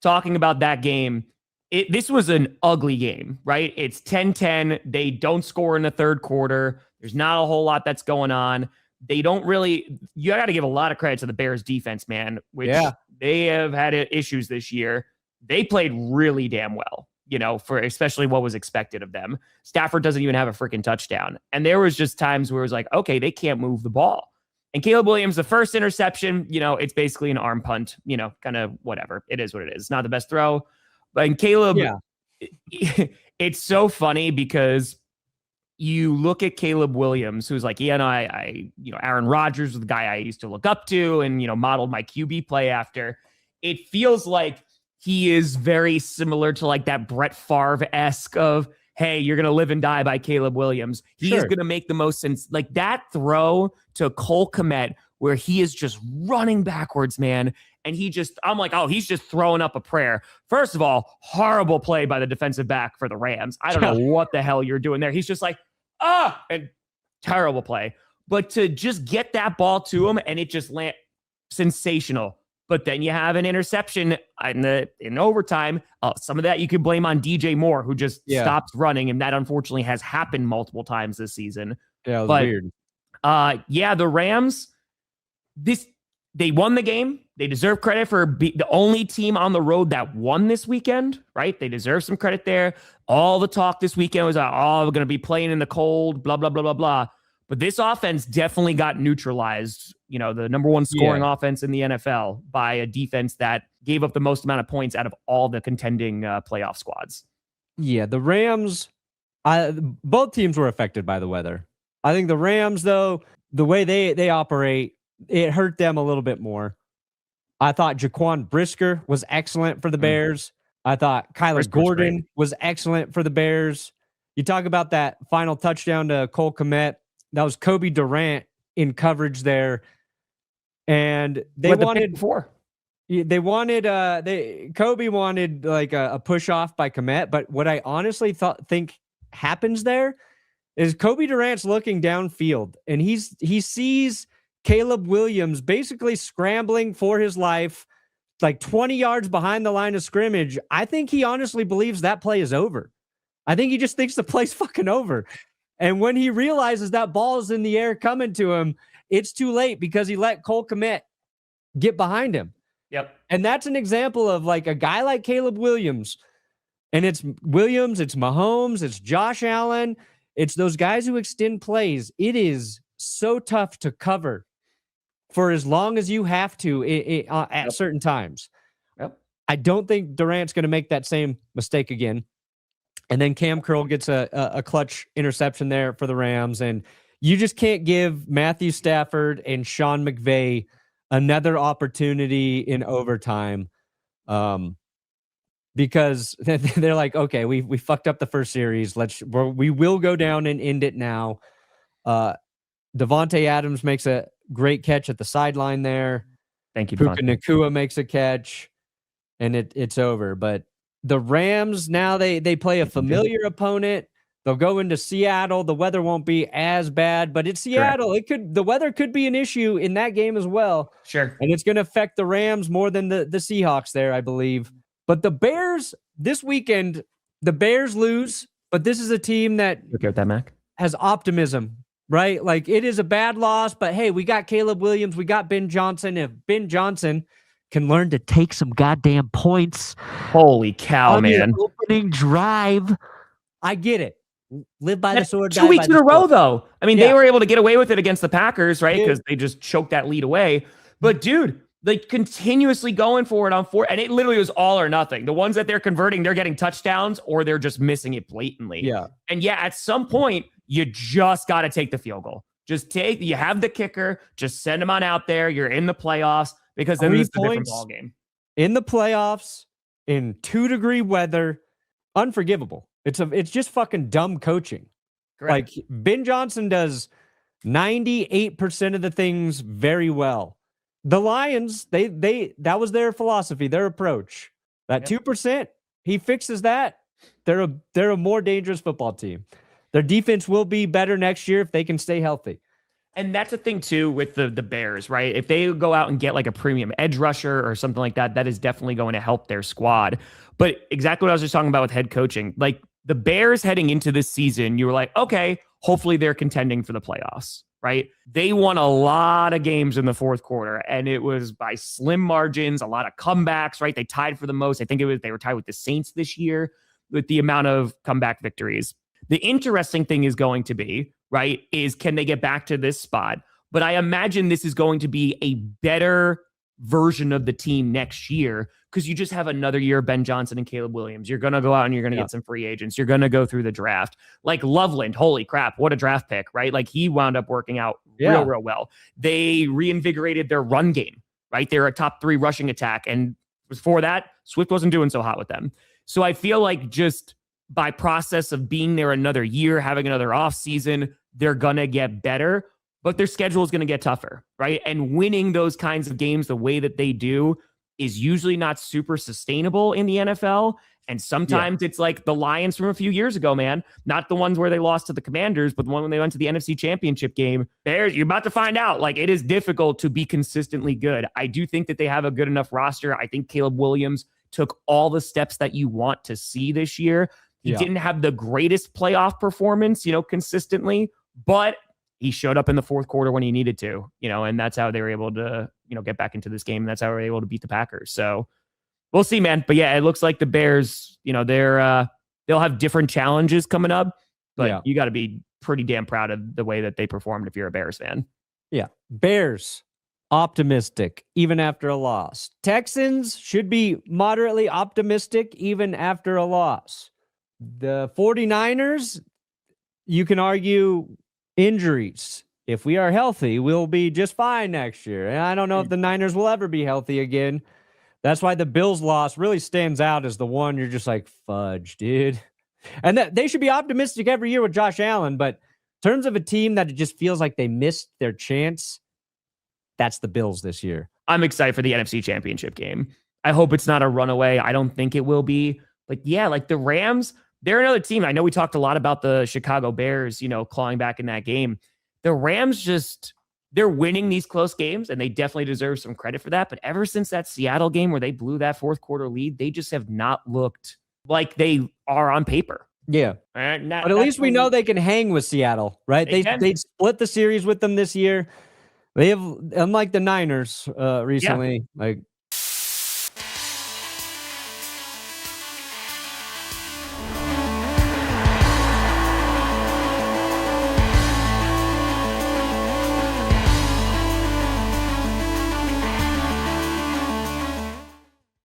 talking about that game, this was an ugly game, right? It's 10-10. They don't score in the third quarter. There's not a whole lot that's going on. They don't really, you got to give a lot of credit to the Bears defense, man, which they have had issues this year. They played really damn well, for especially what was expected of them. Stafford doesn't even have a freaking touchdown. And there was just times where it was like, okay, they can't move the ball. And Caleb Williams, the first interception, it's basically an arm punt, kind of whatever. It is what it is. It's not the best throw. But in Caleb, it's so funny because you look at Caleb Williams, who's like, Aaron Rodgers was the guy I used to look up to and, modeled my QB play after. It feels like he is very similar to like that Brett Favre-esque of, hey, you're going to live and die by Caleb Williams. He is going to make the most sense. Like that throw to Cole Kmet where he is just running backwards, man. And I'm like, oh, he's just throwing up a prayer. First of all, horrible play by the defensive back for the Rams. I don't know what the hell you're doing there. He's just like, and terrible play. But to just get that ball to him and it just land sensational. But then you have an interception in overtime. Some of that you could blame on DJ Moore, who just stopped running, and that unfortunately has happened multiple times this season. Yeah, it was weird. The Rams, they won the game. They deserve credit for the only team on the road that won this weekend, right? They deserve some credit there. All the talk this weekend was, we're going to be playing in the cold, blah, blah, blah, blah, blah. But this offense definitely got neutralized, the number one scoring offense in the NFL by a defense that gave up the most amount of points out of all the contending playoff squads. Yeah, the Rams, both teams were affected by the weather. I think the Rams, though, the way they operate, it hurt them a little bit more. I thought Jaquan Brisker was excellent for the Bears. I thought Kyler Gordon was excellent for the Bears. You talk about that final touchdown to Cole Kmet. That was Kobe Durant in coverage there. And Kobe wanted like a push off by Kmet. But what I honestly think happens there is Kobe Durant's looking downfield and he sees Caleb Williams basically scrambling for his life, like 20 yards behind the line of scrimmage. I think he honestly believes that play is over. I think he just thinks the play's fucking over. And when he realizes that ball is in the air coming to him, it's too late because he let Cole Kmet get behind him. Yep. And that's an example of like a guy like Caleb Williams. And it's Williams, it's Mahomes, it's Josh Allen. It's those guys who extend plays. It is so tough to cover for as long as you have to at certain times. Yep. I don't think Durant's going to make that same mistake again. And then Cam Curl gets a clutch interception there for the Rams. And you just can't give Matthew Stafford and Sean McVay another opportunity in overtime because they're like, okay, we fucked up the first series. We will go down and end it now. Devontae Adams makes a great catch at the sideline there. Thank you, Puka Nacua makes a catch, and it's over. But the Rams, now they play a familiar opponent. They'll go into Seattle. The weather won't be as bad, but it's Seattle. The weather could be an issue in that game as well. Sure. And it's going to affect the Rams more than the Seahawks there, I believe. But the Bears, this weekend, the Bears lose, but this is a team that okay with that, Mac? Has optimism, right? Like it is a bad loss, but hey, we got Caleb Williams, we got Ben Johnson. If Ben Johnson can learn to take some goddamn points. Holy cow, man. The opening drive. I get it. Live by the sword. 2 weeks in a row, though. I mean, they were able to get away with it against the Packers, right? Because they just choked that lead away. But dude, like continuously going for it on four, and it literally was all or nothing. The ones that they're converting, they're getting touchdowns or they're just missing it blatantly. Yeah. And at some point, you just got to take the field goal. You have the kicker, just send them on out there. You're in the playoffs. Because then it's a different ball game. In the playoffs, in 2-degree weather, unforgivable. It's just fucking dumb coaching. Correct. Like Ben Johnson does 98% of the things very well. The Lions, that was their philosophy, their approach. That 2%, he fixes that. They're a more dangerous football team. Their defense will be better next year if they can stay healthy. And that's a thing too with the Bears, right? If they go out and get like a premium edge rusher or something like that, that is definitely going to help their squad. But exactly what I was just talking about with head coaching, like the Bears heading into this season, you were like, okay, hopefully they're contending for the playoffs, right? They won a lot of games in the fourth quarter, and it was by slim margins, a lot of comebacks, right? They tied for the most. I think they were tied with the Saints this year with the amount of comeback victories. The interesting thing is going to be, right, is can they get back to this spot? But I imagine this is going to be a better version of the team next year because you just have another year of Ben Johnson and Caleb Williams. You're going to go out and you're going to get some free agents. You're going to go through the draft. Like Loveland, holy crap, what a draft pick, right? Like he wound up working out real well. They reinvigorated their run game, right? They're a top 3 rushing attack. And before that, Swift wasn't doing so hot with them. So I feel like just by process of being there another year, having another offseason, they're going to get better, but their schedule is going to get tougher, right? And winning those kinds of games the way that they do is usually not super sustainable in the NFL. And sometimes it's like the Lions from a few years ago, man. Not the ones where they lost to the Commanders, but the one when they went to the NFC Championship game. Bears, you're about to find out. Like, it is difficult to be consistently good. I do think that they have a good enough roster. I think Caleb Williams took all the steps that you want to see this year. He didn't have the greatest playoff performance, consistently, but he showed up in the fourth quarter when he needed to, and that's how they were able to, get back into this game. And that's how they were able to beat the Packers. So we'll see, man. But yeah, it looks like the Bears, they'll have different challenges coming up, but you got to be pretty damn proud of the way that they performed if you're a Bears fan. Yeah. Bears, optimistic, even after a loss. Texans should be moderately optimistic, even after a loss. The 49ers, you can argue injuries. If we are healthy, we'll be just fine next year. And I don't know if the Niners will ever be healthy again. That's why the Bills loss really stands out as the one you're just like, fudge, dude. And that they should be optimistic every year with Josh Allen, but in terms of a team that it just feels like they missed their chance, that's the Bills this year. I'm excited for the NFC Championship game. I hope it's not a runaway. I don't think it will be. But yeah, like the Rams, they're another team. I know we talked a lot about the Chicago Bears, clawing back in that game. The Rams they're winning these close games, and they definitely deserve some credit for that. But ever since that Seattle game where they blew that fourth quarter lead, they just have not looked like they are on paper. Yeah. But at least we know they can hang with Seattle, right? They split the series with them this year. They have, unlike the Niners recently, like